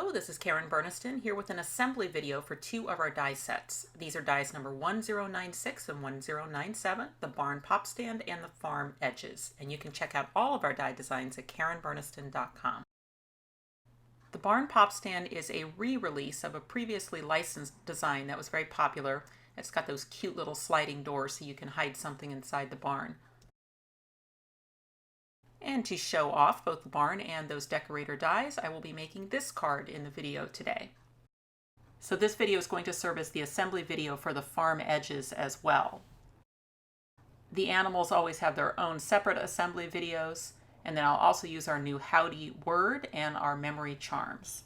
Hello, this is Karen Burniston here with an assembly video for two of our die sets. These are dies number 1096 and 1097, the barn pop stand and the farm edges. And you can check out all of our die designs at karenburniston.com. The barn pop stand is a re-release of a previously licensed design that was very popular. It's got those cute little sliding doors so you can hide something inside the barn. And to show off both the barn and those decorator dies, I will be making this card in the video today. So this video is going to serve as the assembly video for the farm edges as well. The animals always have their own separate assembly videos, and then I'll also use our new Howdy word and our memory charms.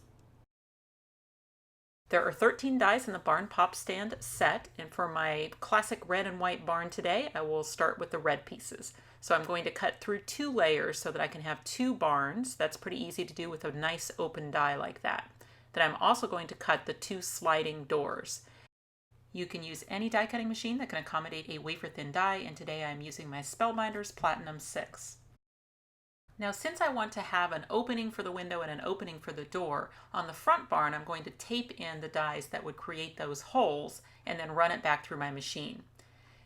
There are 13 dies in the barn pop stand set, and for my classic red and white barn today, I will start with the red pieces. So I'm going to cut through 2 layers so that I can have 2 barns. That's pretty easy to do with a nice open die like that. Then I'm also going to cut the 2 sliding doors. You can use any die cutting machine that can accommodate a wafer thin die, and today I'm using my Spellbinders Platinum 6. Now, since I want to have an opening for the window and an opening for the door, on the front barn I'm going to tape in the dies that would create those holes and then run it back through my machine.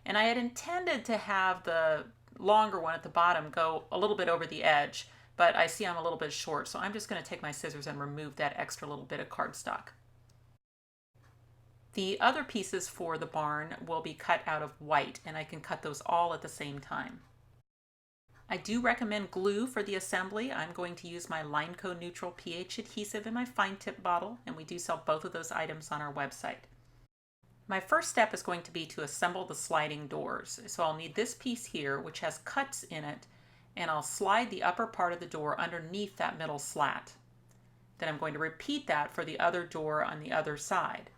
And I had intended to have the longer one at the bottom go a little bit over the edge, but I see I'm a little bit short, so I'm just going to take my scissors and remove that extra little bit of cardstock. The other pieces for the barn will be cut out of white, and I can cut those all at the same time. I do recommend glue for the assembly. I'm going to use my LINECO neutral pH adhesive in my fine tip bottle, and we do sell both of those items on our website. My first step is going to be to assemble the sliding doors. So I'll need this piece here, which has cuts in it, and I'll slide the upper part of the door underneath that middle slat. Then I'm going to repeat that for the other door on the other side.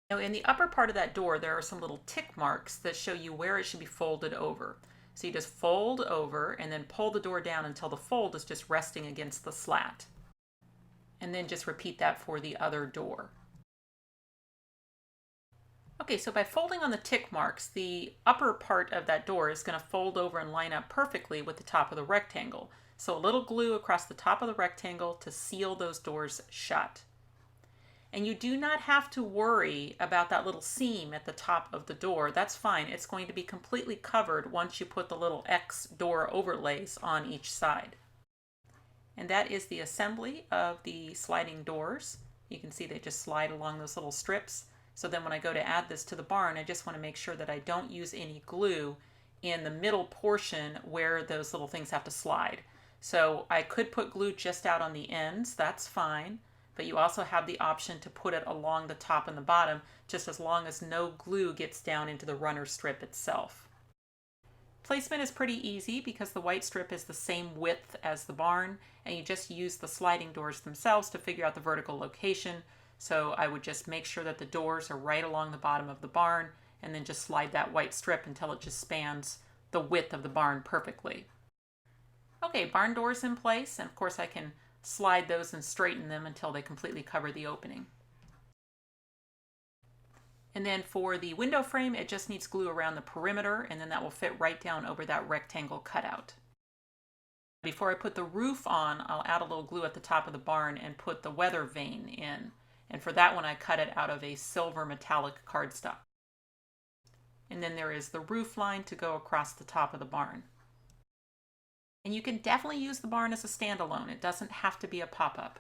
Now in the upper part of that door, there are some little tick marks that show you where it should be folded over. So you just fold over and then pull the door down until the fold is just resting against the slat. And then just repeat that for the other door. Okay, so by folding on the tick marks, the upper part of that door is going to fold over and line up perfectly with the top of the rectangle. So a little glue across the top of the rectangle to seal those doors shut. And you do not have to worry about that little seam at the top of the door. That's fine. It's going to be completely covered once you put the little X door overlays on each side. And that is the assembly of the sliding doors. You can see they just slide along those little strips. So then when I go to add this to the barn, I just want to make sure that I don't use any glue in the middle portion where those little things have to slide. So I could put glue just out on the ends, that's fine, but you also have the option to put it along the top and the bottom, just as long as no glue gets down into the runner strip itself. Placement is pretty easy because the white strip is the same width as the barn, and you just use the sliding doors themselves to figure out the vertical location. So I would just make sure that the doors are right along the bottom of the barn and then just slide that white strip until it just spans the width of the barn perfectly. Okay, barn doors in place, and of course I can slide those and straighten them until they completely cover the opening. And then for the window frame, it just needs glue around the perimeter, and then that will fit right down over that rectangle cutout. Before I put the roof on, I'll add a little glue at the top of the barn and put the weather vane in. And for that one, I cut it out of a silver metallic cardstock. And then there is the roof line to go across the top of the barn. And you can definitely use the barn as a standalone. It doesn't have to be a pop-up.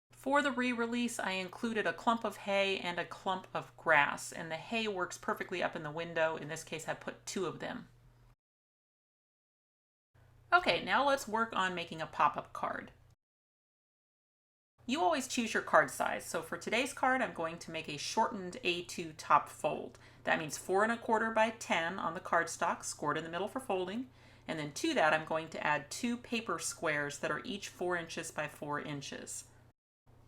For the re-release, I included a clump of hay and a clump of grass, and the hay works perfectly up in the window. In this case, I put 2 of them. Okay, now let's work on making a pop-up card. You always choose your card size. So for today's card, I'm going to make a shortened A2 top fold. That means 4 1/4 by 10 on the cardstock, scored in the middle for folding. And then to that, I'm going to add 2 paper squares that are each 4 inches by 4 inches.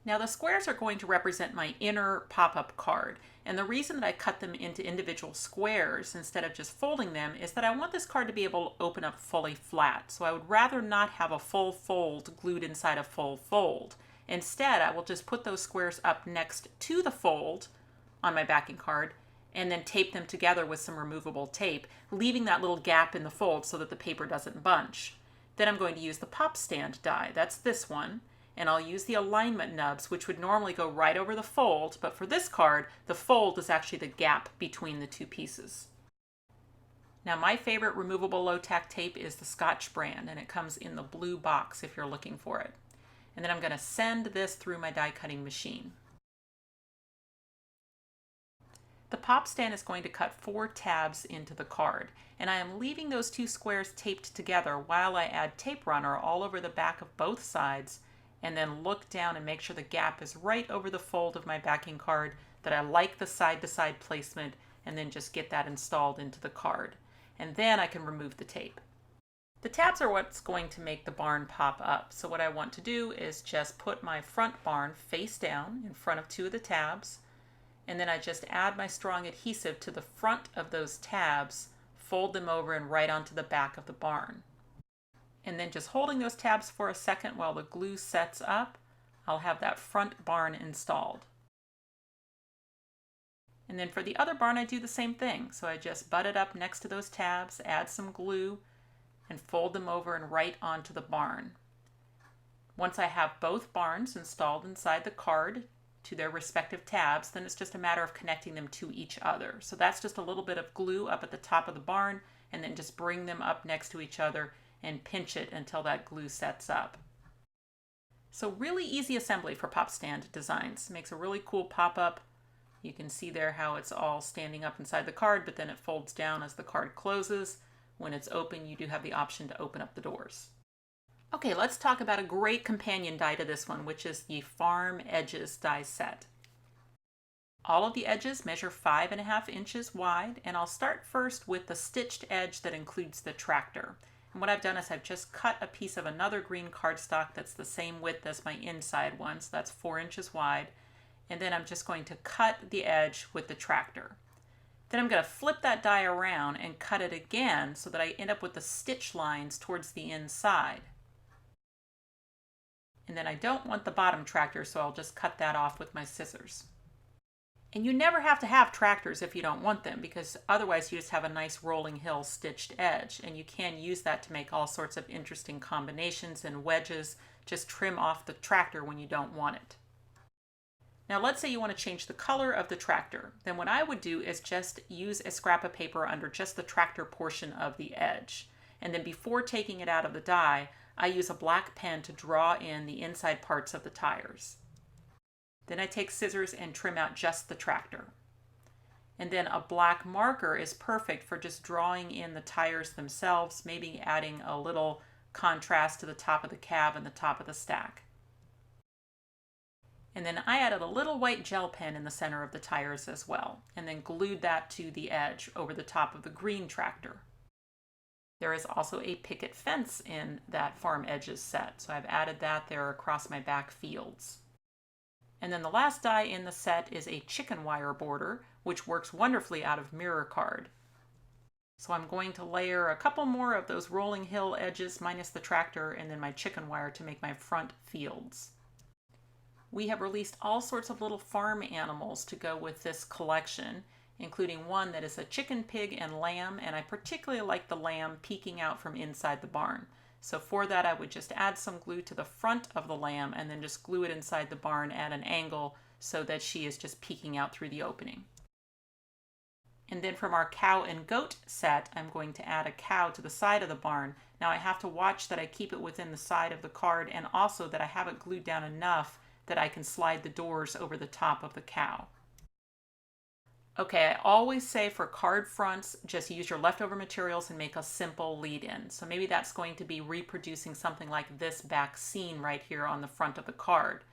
Now the squares are going to represent my inner pop-up card. And the reason that I cut them into individual squares instead of just folding them is that I want this card to be able to open up fully flat. So I would rather not have a full fold glued inside a full fold. Instead, I will just put those squares up next to the fold on my backing card and then tape them together with some removable tape, leaving that little gap in the fold so that the paper doesn't bunch. Then I'm going to use the pop stand die. That's this one. And I'll use the alignment nubs, which would normally go right over the fold, but for this card, the fold is actually the gap between the two pieces. Now my favorite removable low-tack tape is the Scotch brand, and it comes in the blue box if you're looking for it. And then I'm going to send this through my die cutting machine. The pop stand is going to cut 4 tabs into the card, and I am leaving those 2 squares taped together while I add tape runner all over the back of both sides, and then look down and make sure the gap is right over the fold of my backing card, that I like the side-to-side placement, and then just get that installed into the card. And then I can remove the tape. The tabs are what's going to make the barn pop up. So what I want to do is just put my front barn face down in front of 2 of the tabs, and then I just add my strong adhesive to the front of those tabs, fold them over and right onto the back of the barn. And then just holding those tabs for a second while the glue sets up, I'll have that front barn installed. And then for the other barn, I do the same thing. So I just butt it up next to those tabs, add some glue, and fold them over and right onto the barn. Once I have both barns installed inside the card to their respective tabs, then it's just a matter of connecting them to each other. So that's just a little bit of glue up at the top of the barn, and then just bring them up next to each other and pinch it until that glue sets up. So really easy assembly for pop stand designs. Makes a really cool pop-up. You can see there how it's all standing up inside the card, but then it folds down as the card closes. When it's open, you do have the option to open up the doors. Okay, let's talk about a great companion die to this one, which is the Farm Edges die set. All of the edges measure 5.5 inches wide, and I'll start first with the stitched edge that includes the tractor. And what I've done is I've just cut a piece of another green cardstock that's the same width as my inside one, so that's 4 inches wide. And then I'm just going to cut the edge with the tractor. Then I'm going to flip that die around and cut it again so that I end up with the stitch lines towards the inside. And then I don't want the bottom tractor, so I'll just cut that off with my scissors. And you never have to have tractors if you don't want them, because otherwise you just have a nice rolling hill stitched edge, and you can use that to make all sorts of interesting combinations and wedges. Just trim off the tractor when you don't want it. Now let's say you want to change the color of the tractor. Then what I would do is just use a scrap of paper under just the tractor portion of the edge. And then before taking it out of the die, I use a black pen to draw in the inside parts of the tires. Then I take scissors and trim out just the tractor. And then a black marker is perfect for just drawing in the tires themselves, maybe adding a little contrast to the top of the cab and the top of the stack. And then I added a little white gel pen in the center of the tires as well, and then glued that to the edge over the top of the green tractor. There is also a picket fence in that Farm Edges set, so I've added that there across my back fields. And then the last die in the set is a chicken wire border, which works wonderfully out of Mirricard. So I'm going to layer a couple more of those rolling hill edges minus the tractor, and then my chicken wire to make my front fields. We have released all sorts of little farm animals to go with this collection, including one that is a chicken, pig, and lamb, and I particularly like the lamb peeking out from inside the barn. So for that, I would just add some glue to the front of the lamb and then just glue it inside the barn at an angle so that she is just peeking out through the opening. And then from our cow and goat set, I'm going to add a cow to the side of the barn. Now I have to watch that I keep it within the side of the card, and also that I have it glued down enough that I can slide the doors over the top of the cow. Okay, I always say for card fronts, just use your leftover materials and make a simple lead-in. So maybe that's going to be reproducing something like this back scene right here on the front of the card.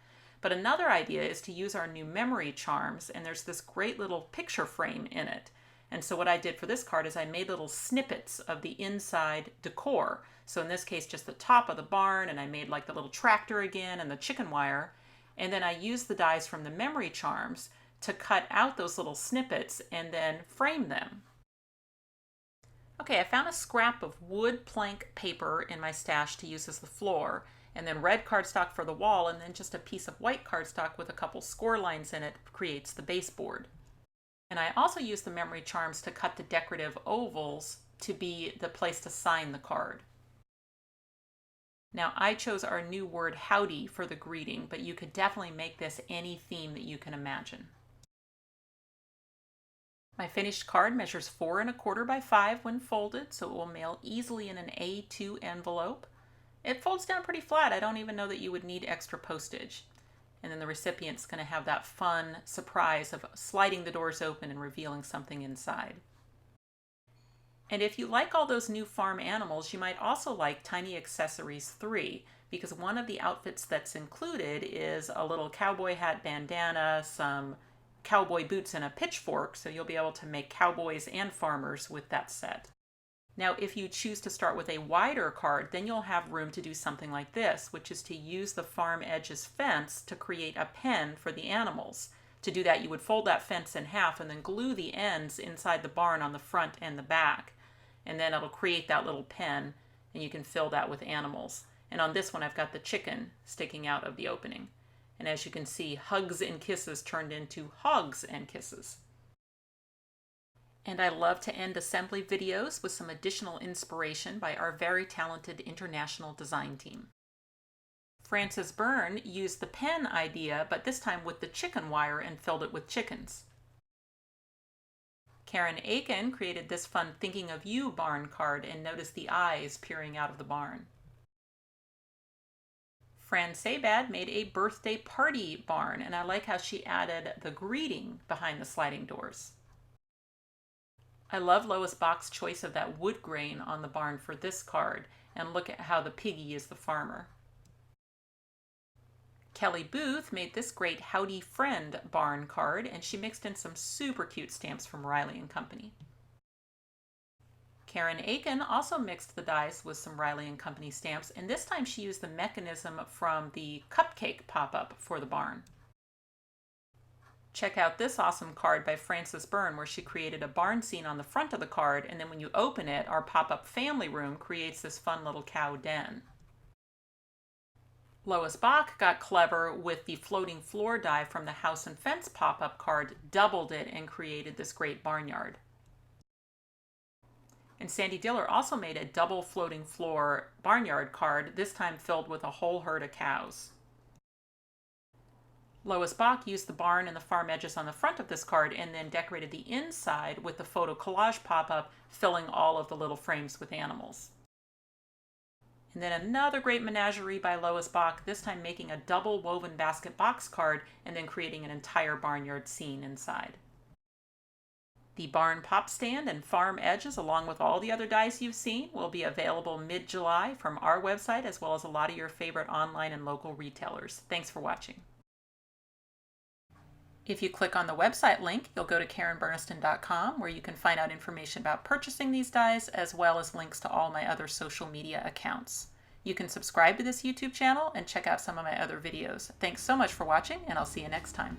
But another idea is to use our new memory charms, and there's this great little picture frame in it. And so what I did for this card is I made little snippets of the inside decor. So in this case, just the top of the barn, and I made like the little tractor again and the chicken wire. And then I used the dies from the memory charms to cut out those little snippets and then frame them. Okay, I found a scrap of wood plank paper in my stash to use as the floor, and then red cardstock for the wall, and then just a piece of white cardstock with a couple score lines in it creates the baseboard. And I also used the memory charms to cut the decorative ovals to be the place to sign the card. Now I chose our new word howdy for the greeting, but you could definitely make this any theme that you can imagine. My finished card measures 4 1/4 by 5 when folded, so it will mail easily in an A2 envelope. It folds down pretty flat. I don't even know that you would need extra postage. And then the recipient's going to have that fun surprise of sliding the doors open and revealing something inside. And if you like all those new farm animals, you might also like Tiny Accessories 3, because one of the outfits that's included is a little cowboy hat bandana, some cowboy boots, and a pitchfork, so you'll be able to make cowboys and farmers with that set. Now, if you choose to start with a wider card, then you'll have room to do something like this, which is to use the farm edges fence to create a pen for the animals. To do that, you would fold that fence in half and then glue the ends inside the barn on the front and the back. And then it'll create that little pen, and you can fill that with animals. And on this one, I've got the chicken sticking out of the opening. And as you can see, Hugs and Kisses turned into Hogs and Kisses. And I love to end assembly videos with some additional inspiration by our very talented international design team. Frances Byrne used the pen idea, but this time with the chicken wire, and filled it with chickens. Karen Aiken created this fun Thinking of You barn card, and notice the eyes peering out of the barn. Fran Sabad made a birthday party barn, and I like how she added the greeting behind the sliding doors. I love Lois Bach's choice of that wood grain on the barn for this card, and look at how the piggy is the farmer. Kelly Booth made this great Howdy Friend barn card, and she mixed in some super cute stamps from Riley & Company. Karen Aiken also mixed the dies with some Riley & Company stamps, and this time she used the mechanism from the cupcake pop-up for the barn. Check out this awesome card by Frances Byrne, where she created a barn scene on the front of the card, and then when you open it, our pop-up family room creates this fun little cow den. Lois Bach got clever with the floating floor die from the House and Fence pop-up card, doubled it, and created this great barnyard. And Sandy Diller also made a double floating floor barnyard card, this time filled with a whole herd of cows. Lois Bach used the barn and the farm edges on the front of this card, and then decorated the inside with the photo collage pop-up, filling all of the little frames with animals. And then another great menagerie by Lois Bach, this time making a double woven basket box card and then creating an entire barnyard scene inside. The barn pop stand and farm edges, along with all the other dies you've seen, will be available mid-July from our website, as well as a lot of your favorite online and local retailers. Thanks for watching. If you click on the website link, you'll go to KarenBurniston.com, where you can find out information about purchasing these dies, as well as links to all my other social media accounts. You can subscribe to this YouTube channel and check out some of my other videos. Thanks so much for watching, and I'll see you next time.